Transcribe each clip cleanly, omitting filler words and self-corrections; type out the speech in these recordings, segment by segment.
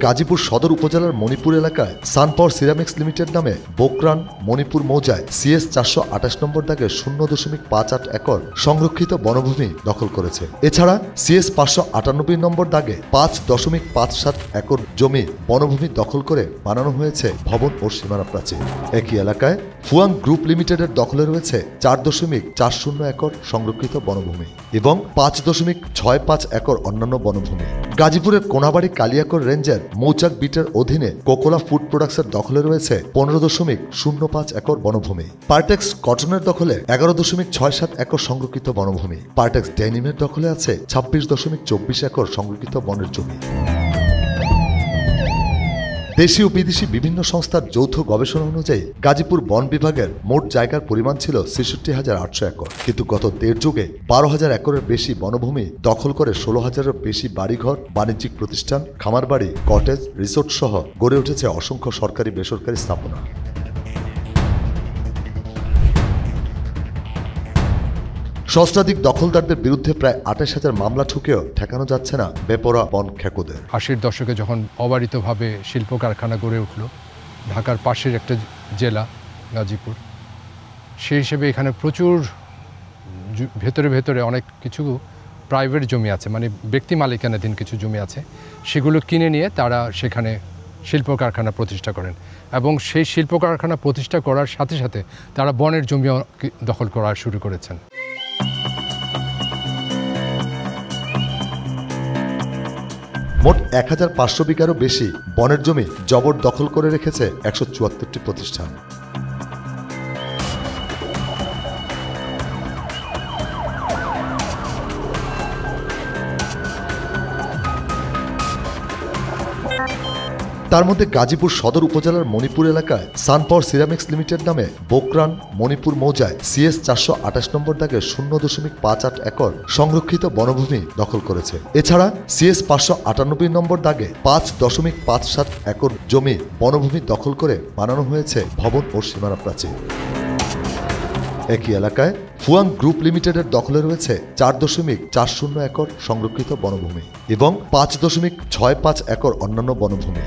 গাজীপুর সদর উপজেলার মণিপুর এলাকায় সানপাওয়ার সিরামিক্স লিমিটেড নামে বোকরান মণিপুর মৌজায় CS 428 নম্বর দাগে 0.58 একর সংরক্ষিত বনভূমি দখল করেছে। এছাড়া CS 598 নম্বর দাগে 5.57 একর জমি বনভূমি দখল করে বানানো হয়েছে ভবন ও সীমানা প্রাচীর। একই এলাকায় ফুয়াং গ্রুপ লিমিটেডের দখলে রয়েছে 4.40 একর সংরক্ষিত বনভূমি এবং 5.65 একর অন্যান্য বনভূমি। গাজীপুরের কোনাবাড়ি কালিয়াকৈর রেঞ্জের মৌচাক বিটের অধীনে কোকোলা ফুড প্রোডাক্টসের দখলে রয়েছে 15.05 একর বনভূমি। পার্টেক্স কটনের দখলে 11.67 একর সংরক্ষিত বনভূমি। পার্টেক্স ডেনিমের দখলে আছে 26.24 একর সংরক্ষিত বনের জমি। দেশি ও বিদেশি বিভিন্ন সংস্থার যৌথ গবেষণা অনুযায়ী গাজীপুর বন বিভাগের মোট জায়গার পরিমাণ ছিল 66,800 একর, কিন্তু গত দেড় যুগে 12,000 একরের বেশি বনভূমি দখল করে 16,000-এর বেশি বাড়িঘর, বাণিজ্যিক প্রতিষ্ঠান, খামারবাড়ি, কটেজ, রিসোর্ট সহ গড়ে উঠেছে অসংখ্য সরকারি বেসরকারি স্থাপনা। সহস্রাধিক দখলদারদের বিরুদ্ধে প্রায় 28,000 মামলা ঠুকেও ঠেকানো যাচ্ছে না বেপরোয়া বন খেকোদের। 80-এর দশকে যখন অবারিতভাবে শিল্প কারখানা গড়ে উঠল, ঢাকার পাশের একটা জেলা গাজীপুর, সেই হিসেবে এখানে প্রচুর ভেতরে অনেক কিছু প্রাইভেট জমি আছে, মানে ব্যক্তি মালিকানাধীন কিছু জমি আছে, সেগুলো কিনে নিয়ে তারা সেখানে শিল্প কারখানা প্রতিষ্ঠা করেন এবং সেই শিল্প কারখানা প্রতিষ্ঠা করার সাথে সাথে তারা বনের জমিও দখল করা শুরু করেছেন। মোট 1,500 বিঘারও বেশি বনের জমি জবরদখল করে রেখেছে 174টি প্রতিষ্ঠান। তার মধ্যে গাজীপুর সদর উপজেলার মণিপুর এলাকায় সানপাওয়ার সিরামিক্স লিমিটেড নামে বোকরান মণিপুর মৌজায় CS 428 নম্বর দাগে 0.58 একর সংরক্ষিত বনভূমি দখল করেছে। এছাড়া CS 598 নম্বর দাগে 5.57 একর জমি বনভূমি দখল করে বানানো হয়েছে ভবন ও সীমানা প্রাচীর। একই এলাকায় ফুয়াং গ্রুপ লিমিটেডের দখলে রয়েছে 4.40 একর সংরক্ষিত বনভূমি এবং 5.65 একর অন্যান্য বনভূমি।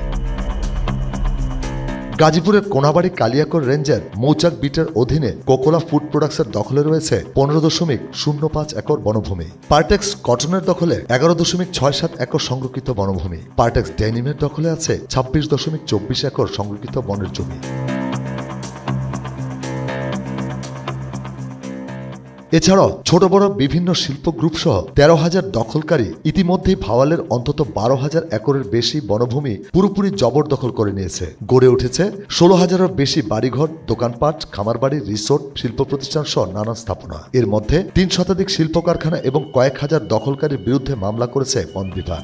গাজীপুরের কোনাবাড়ি কালিয়াকৈর রেঞ্জের মৌচাক বিটের অধীনে কোকোলা ফুড প্রোডাক্টসের দখলে রয়েছে 15.05 একর বনভূমি। পার্টেক্স কটনের দখলে 11.67 একর সংরক্ষিত বনভূমি। পার্টেক্স ডেনিমের দখলে আছে 26.24 একর সংরক্ষিত বনের জমি। এছাড়াও ছোট বড় বিভিন্ন শিল্প গ্রুপ সহ 13,000 দখলকারী ইতিমধ্যেই ভাওয়ালের অন্তত 12,000 একরের বেশি বনভূমি পুরোপুরি জবরদখল করে নিয়েছে। গড়ে উঠেছে 16,000-এর বেশি বাড়িঘর, দোকানপাট, খামারবাড়ি, রিসোর্ট, শিল্প প্রতিষ্ঠান সহ নানা স্থাপনা। এর মধ্যে 3 শতাধিক শিল্প কারখানা এবং কয়েক হাজার দখলকারীর বিরুদ্ধে মামলা করেছে বন বিভাগ।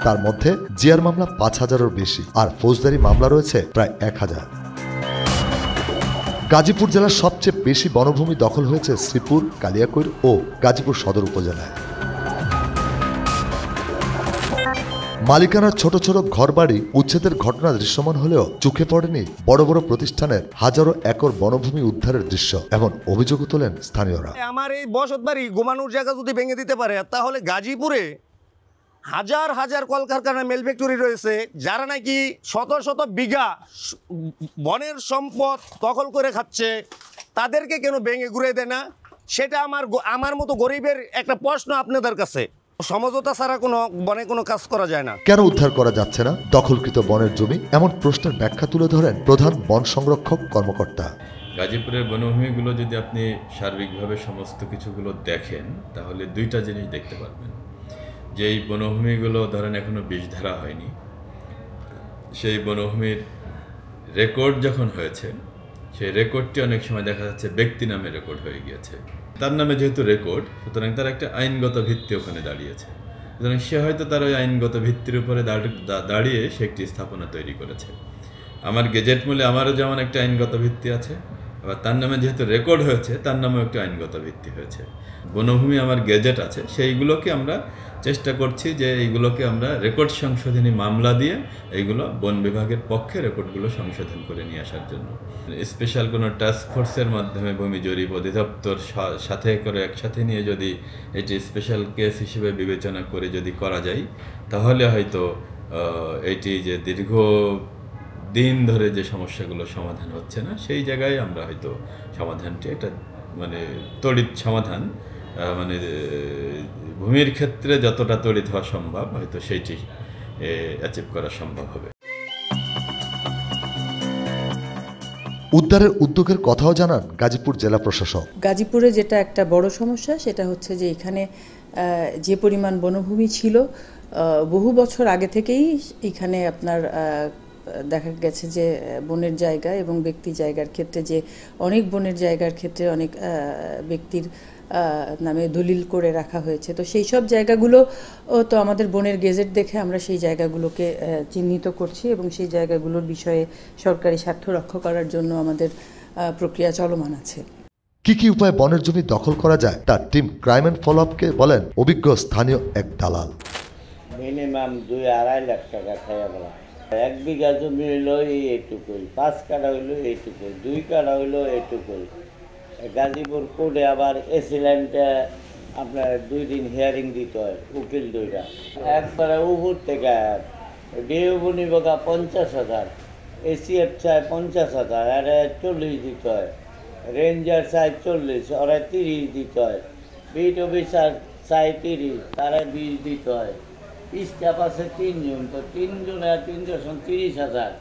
তার মধ্যে জিআর মামলা 5,000-এর বেশি আর ফৌজদারি মামলা রয়েছে প্রায় 1,000। গাজীপুর জেলার সবচেয়ে বেশি বনভূমি দখল হয়েছে শ্রীপুর, কালিয়াকৈর ও গাজীপুর সদর উপজেলায়। মালিকানার ছোট ছোট ঘরবাড়ি উচ্ছেদের ঘটনা দৃশ্যমান হলেও চোখে পড়েনি বড় বড় প্রতিষ্ঠানের হাজারো একর বনভূমি উদ্ধারের দৃশ্য, এমন অভিযোগ তোলেন স্থানীয়রা। আমার এই বসত বাড়ি ঘুমানোর জায়গা যদি ভেঙে দিতে পারে, তাহলে গাজীপুরে হাজার হাজার কলকারখানা, মেল ফ্যাক্টরি রয়েছে, যারা নাকি শত শত বিঘা বনের সম্পদ দখল করে খাচ্ছে, তাদেরকে কেন ভেঙে ঘুরে দেয় না? সেটা আমার মতো গরিবের একটা প্রশ্ন আপনাদের কাছে। সমঝোতা ছাড়া বনে কোনো কাজ করা যায় না। কেন উদ্ধার করা যাচ্ছে না দখলকৃত বনের জমি, এমন প্রশ্নের ব্যাখ্যা তুলে ধরেন প্রধান বন সংরক্ষক কর্মকর্তা। গাজীপুরের বনভূমিগুলো যদি আপনি সার্বিকভাবে সমস্ত কিছুগুলো দেখেন, তাহলে দুইটা জিনিস দেখতে পারবেন। যে এই বনভূমিগুলো ধরেন এখনো বিষধারা হয়নি, সেই বনভূমির রেকর্ড যখন হয়েছে, সেই রেকর্ডটি অনেক সময় দেখা যাচ্ছে ব্যক্তি নামে রেকর্ড হয়ে গিয়েছে। তার নামে যেহেতু রেকর্ড, সুতরাং তার একটা আইনগত ভিত্তি ওখানে দাঁড়িয়েছে। সুতরাং সে হয়তো তার ওই আইনগত ভিত্তির উপরে দাঁড়িয়ে সে একটি স্থাপনা তৈরি করেছে। আমার গেজেট মূলে আমারও যেমন একটা আইনগত ভিত্তি আছে, আবার তার নামে যেহেতু রেকর্ড হয়েছে, তার নামেও একটা আইনগত ভিত্তি হয়েছে। বনভূমি আমার গেজেট আছে, সেইগুলোকে আমরা চেষ্টা করছি যে এইগুলোকে আমরা রেকর্ড সংশোধনী মামলা দিয়ে এইগুলো বন বিভাগের পক্ষে রেকর্ডগুলো সংশোধন করে নিয়ে আসার জন্য। স্পেশাল কোনো টাস্ক ফোর্সের মাধ্যমে ভূমি জরিপ অধিদপ্তর সাথে করে একসাথে নিয়ে যদি এটি স্পেশাল কেস হিসেবে বিবেচনা করে যদি করা যায়, তাহলে হয়তো এটি যে দীর্ঘ দিন ধরে যে সমস্যাগুলো সমাধান হচ্ছে না, সেই জায়গায় আমরা হয়তো সমাধানটি একটা মানে তড়িৎ সমাধান, মানে ভূমির ক্ষেত্রে যতটা তড়িৎ হওয়া সম্ভব হয়তো সেইটি অ্যাচিভ করা সম্ভব হবে। উদ্ধারের উদ্যোগের কথাও জানান গাজীপুর জেলা প্রশাসক। গাজীপুরে যেটা একটা বড় সমস্যা সেটা হচ্ছে যে এখানে যে পরিমাণ বনভূমি ছিল বহু বছর আগে থেকেই এখানে আপনার দেখা গেছে যে বনের জায়গা এবং ব্যক্তি জায়গার ক্ষেত্রে যে অনেক বনের জায়গার ক্ষেত্রে অনেক ব্যক্তির নামে দলিল করে রাখা হয়েছে। তো সেই সব জায়গাগুলো তো আমাদের বনের গেজেট দেখে আমরা সেই জায়গাগুলোকে চিহ্নিত করছি এবং সেই জায়গাগুলোর বিষয়ে সরকারি স্বার্থ রক্ষা করার জন্য আমাদের প্রক্রিয়া চলমান আছে। কি কি উপায়ে বনের জমি দখল করা যায় তার টিম ক্রাইম অ্যান্ড ফলো আপকে বলেন অভিজ্ঞ স্থানীয় এক দালাল। মিনিমাম 2-2.5 লাখ টাকা খাইয়া বলা। 1 বিঘা জমি হইল এইটুকুই, 5 কাঠা হইল এইটুকুই, 2 কাঠা হইল এইটুকুই। গাজীপুর কোর্টে আবার এসি লাইনটা আপনার 2 দিন হিয়ারিং দিতে হয়, উকিল 2টা। একবারে উপর থেকে ডিও বনিবকা 50,000, এসিএফ চায় 50,000, আর 40 দিতে হয়। রেঞ্জার চায় 40, ওরা 30 দিতে হয়। বিট অফিসার চায় 30, তারা 20 দিতে হয়। স্টাফ আছে 3 জন, তো 3 জনে 3 জন 30,000।